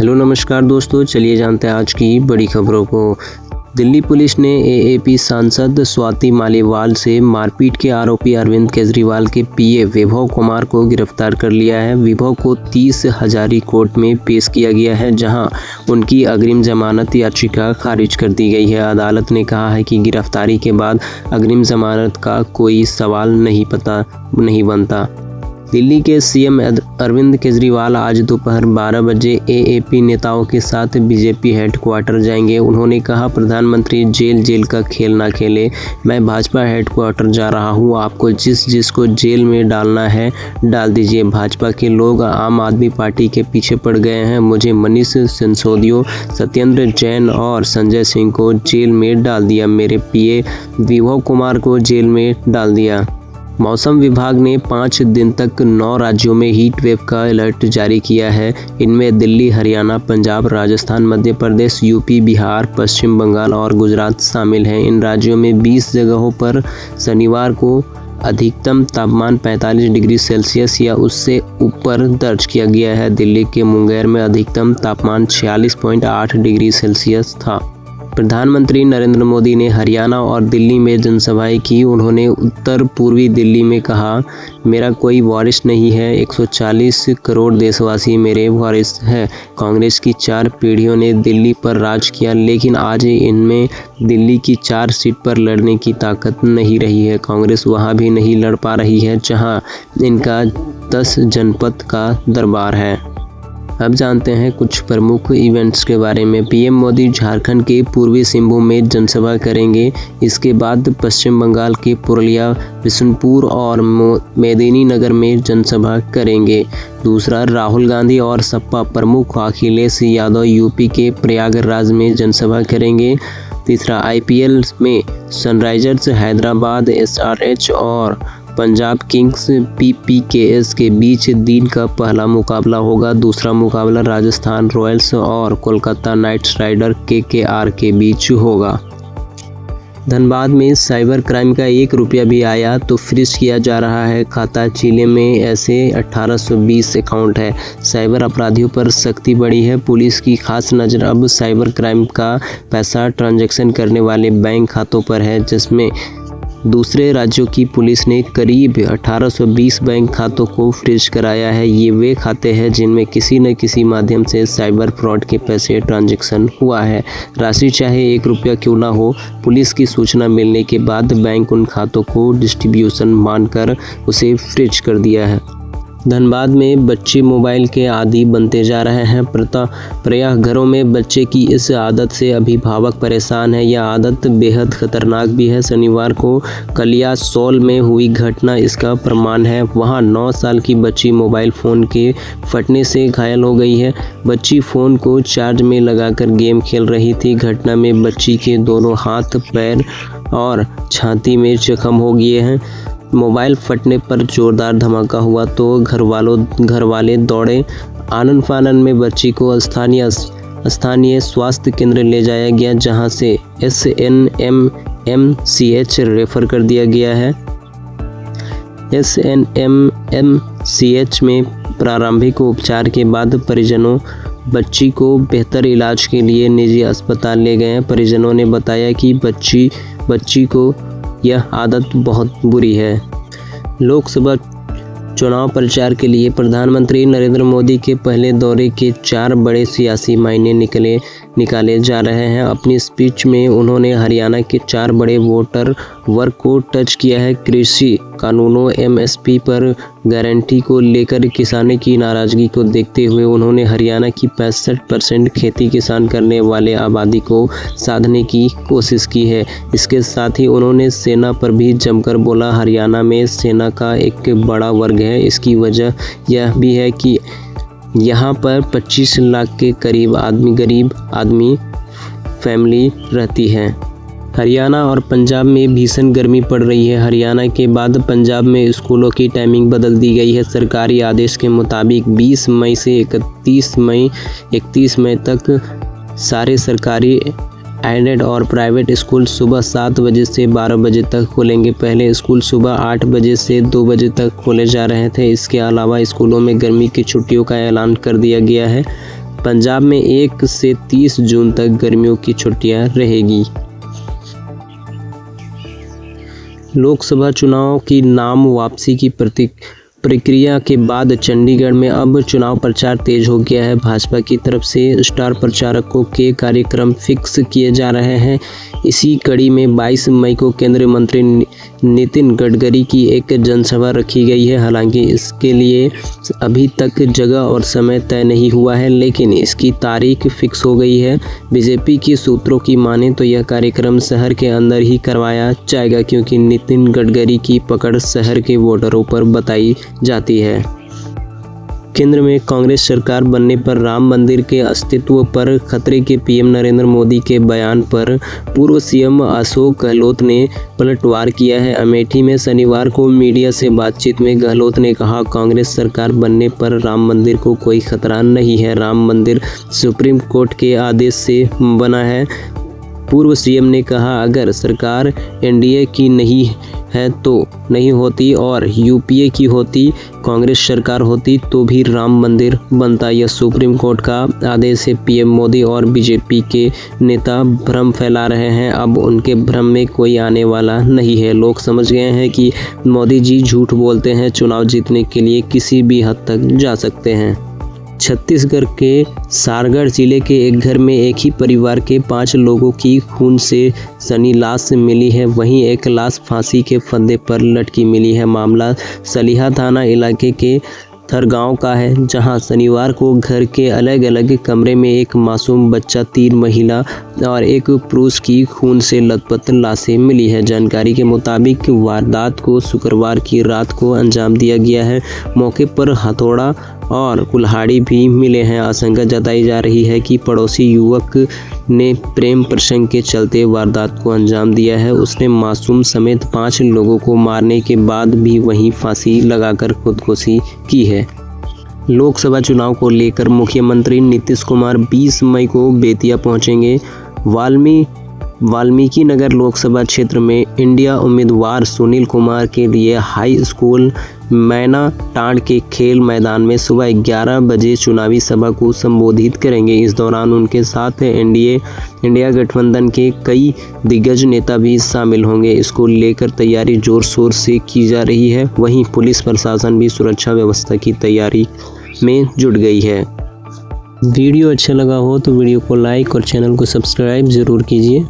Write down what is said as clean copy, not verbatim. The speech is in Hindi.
हेलो नमस्कार दोस्तों, चलिए जानते हैं आज की बड़ी खबरों को। दिल्ली पुलिस ने एएपी सांसद स्वाति मालीवाल से मारपीट के आरोपी अरविंद केजरीवाल के पीए विभव कुमार को गिरफ्तार कर लिया है। विभव को 30 हजारी कोर्ट में पेश किया गया है, जहां उनकी अग्रिम जमानत याचिका खारिज कर दी गई है। अदालत ने कहा है कि गिरफ्तारी के बाद अग्रिम जमानत का कोई सवाल नहीं बनता। दिल्ली के सीएम अरविंद केजरीवाल आज दोपहर 12 बजे एएपी नेताओं के साथ बीजेपी हेडक्वार्टर जाएंगे। उन्होंने कहा, प्रधानमंत्री जेल का खेल ना खेले। मैं भाजपा हेडक्वार्टर जा रहा हूं। आपको जिसको जेल में डालना है डाल दीजिए। भाजपा के लोग आम आदमी पार्टी के पीछे पड़ गए हैं। मुझे मनीष सिसोदिया, सत्येंद्र जैन और संजय सिंह को जेल में डाल दिया। मेरे पीए विभव कुमार को जेल में डाल दिया। मौसम विभाग ने 5 दिन तक 9 राज्यों में हीट वेव का अलर्ट जारी किया है। इनमें दिल्ली, हरियाणा, पंजाब, राजस्थान, मध्य प्रदेश, यूपी, बिहार, पश्चिम बंगाल और गुजरात शामिल हैं। इन राज्यों में 20 जगहों पर शनिवार को अधिकतम तापमान 45 डिग्री सेल्सियस या उससे ऊपर दर्ज किया गया है। दिल्ली के मुंगेर में अधिकतम तापमान 46.8 डिग्री सेल्सियस था। प्रधानमंत्री नरेंद्र मोदी ने हरियाणा और दिल्ली में जनसभाएं की। उन्होंने उत्तर पूर्वी दिल्ली में कहा, मेरा कोई वारिस नहीं है। 140 करोड़ देशवासी मेरे वारिस हैं। कांग्रेस की 4 पीढ़ियों ने दिल्ली पर राज किया, लेकिन आज इनमें दिल्ली की 4 सीट पर लड़ने की ताकत नहीं रही है। कांग्रेस वहां भी नहीं लड़ पा रही है जहां इनका 10 जनपद का दरबार है। अब जानते हैं कुछ प्रमुख इवेंट्स के बारे में। पीएम मोदी झारखंड के पूर्वी सिंहभूम में जनसभा करेंगे। इसके बाद पश्चिम बंगाल के पुरुलिया, बिशुनपुर और मेदिनीनगर में जनसभा करेंगे। दूसरा, राहुल गांधी और सपा प्रमुख अखिलेश यादव यूपी के प्रयागराज में जनसभा करेंगे। तीसरा, आईपीएल में सनराइजर्स हैदराबाद एसआरएच और पंजाब किंग्स पीपीकेएस के बीच दिन का पहला मुकाबला होगा। दूसरा मुकाबला राजस्थान रॉयल्स और कोलकाता नाइट राइडर केकेआर के बीच होगा। धनबाद में साइबर क्राइम का 1 रुपया भी आया तो फ्रीज किया जा रहा है खाता। जिले में ऐसे 1820 अकाउंट है। साइबर अपराधियों पर सख्ती बढ़ी है। पुलिस की खास नज़र अब साइबर क्राइम का पैसा ट्रांजैक्शन करने वाले बैंक खातों पर है, जिसमें दूसरे राज्यों की पुलिस ने करीब 1820 बैंक खातों को फ्रीज कराया है। ये वे खाते हैं जिनमें किसी न किसी माध्यम से साइबर फ्रॉड के पैसे ट्रांजैक्शन हुआ है। राशि चाहे 1 रुपया क्यों ना हो, पुलिस की सूचना मिलने के बाद बैंक उन खातों को डिस्ट्रीब्यूशन मानकर उसे फ्रीज कर दिया है। धनबाद में बच्चे मोबाइल के आदी बनते जा रहे हैं। प्रायः घरों में बच्चे की इस आदत से अभिभावक परेशान है। यह आदत बेहद खतरनाक भी है। शनिवार को कलियासोल में हुई घटना इसका प्रमाण है। वहां 9 साल की बच्ची मोबाइल फ़ोन के फटने से घायल हो गई है। बच्ची फ़ोन को चार्ज में लगाकर गेम खेल रही थी। घटना में बच्ची के दोनों हाथ, पैर और छाती में जख्म हो गए हैं। मोबाइल फटने पर जोरदार धमाका हुआ तो घर वाले दौड़े। आनन फानन में बच्ची को स्थानीय स्वास्थ्य केंद्र ले जाया गया, जहां से SNMMCH रेफर कर दिया गया है। SNMMCH में प्रारंभिक उपचार के बाद परिजनों बच्ची को बेहतर इलाज के लिए निजी अस्पताल ले गए हैं। परिजनों ने बताया कि बच्ची को यह आदत बहुत बुरी है। लोकसभा चुनाव प्रचार के लिए प्रधानमंत्री नरेंद्र मोदी के पहले दौरे के 4 बड़े सियासी मायने निकाले जा रहे हैं। अपनी स्पीच में उन्होंने हरियाणा के 4 बड़े वोटर वर्ग को टच किया है। कृषि कानूनों, MSP पर गारंटी को लेकर किसानों की नाराजगी को देखते हुए उन्होंने हरियाणा की 65% खेती किसान करने वाले आबादी को साधने की कोशिश की है। इसके साथ ही उन्होंने सेना पर भी जमकर बोला। हरियाणा में सेना का एक बड़ा वर्ग है। इसकी वजह यह भी है कि यहाँ पर 25 लाख के करीब गरीब आदमी फैमिली रहती है। हरियाणा और पंजाब में भीषण गर्मी पड़ रही है। हरियाणा के बाद पंजाब में स्कूलों की टाइमिंग बदल दी गई है। सरकारी आदेश के मुताबिक 20 मई से 31 मई तक सारे सरकारी एडेड और प्राइवेट स्कूल सुबह 7 बजे से 12 बजे तक खुलेंगे। पहले स्कूल सुबह 8 बजे से 2 बजे तक खोले जा रहे थे। इसके अलावा स्कूलों में गर्मी की छुट्टियों का ऐलान कर दिया गया है। पंजाब में 1 से 30 जून तक गर्मियों की छुट्टियां रहेगी। लोकसभा चुनाव की नाम वापसी की प्रक्रिया के बाद चंडीगढ़ में अब चुनाव प्रचार तेज हो गया है। भाजपा की तरफ से स्टार प्रचारकों के कार्यक्रम फिक्स किए जा रहे हैं। इसी कड़ी में 22 मई को केंद्रीय मंत्री नितिन गडकरी की एक जनसभा रखी गई है। हालांकि इसके लिए अभी तक जगह और समय तय नहीं हुआ है, लेकिन इसकी तारीख फिक्स हो गई है। बीजेपी के सूत्रों की माने तो यह कार्यक्रम शहर के अंदर ही करवाया जाएगा, क्योंकि नितिन गडकरी की पकड़ शहर के वोटरों पर बताई जाती है। केंद्र में कांग्रेस सरकार बनने पर राम मंदिर के अस्तित्व पर खतरे के पीएम नरेंद्र मोदी के बयान पर पूर्व सीएम अशोक गहलोत ने पलटवार किया है। अमेठी में शनिवार को मीडिया से बातचीत में गहलोत ने कहा, कांग्रेस सरकार बनने पर राम मंदिर को कोई खतरा नहीं है। राम मंदिर सुप्रीम कोर्ट के आदेश से बना है। पूर्व सीएम ने कहा, अगर सरकार एनडीए की नहीं है तो नहीं होती और यूपीए की होती, कांग्रेस सरकार होती तो भी राम मंदिर बनता। यह सुप्रीम कोर्ट का आदेश है। पीएम मोदी और बीजेपी के नेता भ्रम फैला रहे हैं। अब उनके भ्रम में कोई आने वाला नहीं है। लोग समझ गए हैं कि मोदी जी झूठ बोलते हैं। चुनाव जीतने के लिए किसी भी हद तक जा सकते हैं। छत्तीसगढ़ के सारगढ़ जिले के एक घर में एक ही परिवार के 5 लोगों की खून से सनी लाश मिली है। वहीं एक लाश फांसी के फंदे पर लटकी मिली है। मामला सलीहा थाना इलाके के थरगांव का है, जहां शनिवार को घर के अलग अलग कमरे में एक मासूम बच्चा, 3 महिला और एक पुरुष की खून से लथपथ लाशें मिली है। जानकारी के मुताबिक वारदात को शुक्रवार की रात को अंजाम दिया गया है। मौके पर हथौड़ा और कुल्हाड़ी भी मिले हैं। आशंका जताई जा रही है कि पड़ोसी युवक ने प्रेम प्रसंग के चलते वारदात को अंजाम दिया है। उसने मासूम समेत 5 लोगों को मारने के बाद भी वहीं फांसी लगाकर खुदकुशी की है। लोकसभा चुनाव को लेकर मुख्यमंत्री नीतीश कुमार 20 मई को बेतिया पहुंचेंगे। वाल्मीकि नगर लोकसभा क्षेत्र में इंडिया उम्मीदवार सुनील कुमार के लिए हाई स्कूल मैना टांड के खेल मैदान में सुबह 11 बजे चुनावी सभा को संबोधित करेंगे। इस दौरान उनके साथ इंडिया गठबंधन के कई दिग्गज नेता भी शामिल होंगे। इसको लेकर तैयारी जोर शोर से की जा रही है। वहीं पुलिस प्रशासन भी सुरक्षा व्यवस्था की तैयारी में जुट गई है। वीडियो अच्छा लगा हो तो वीडियो को लाइक और चैनल को सब्सक्राइब जरूर कीजिए।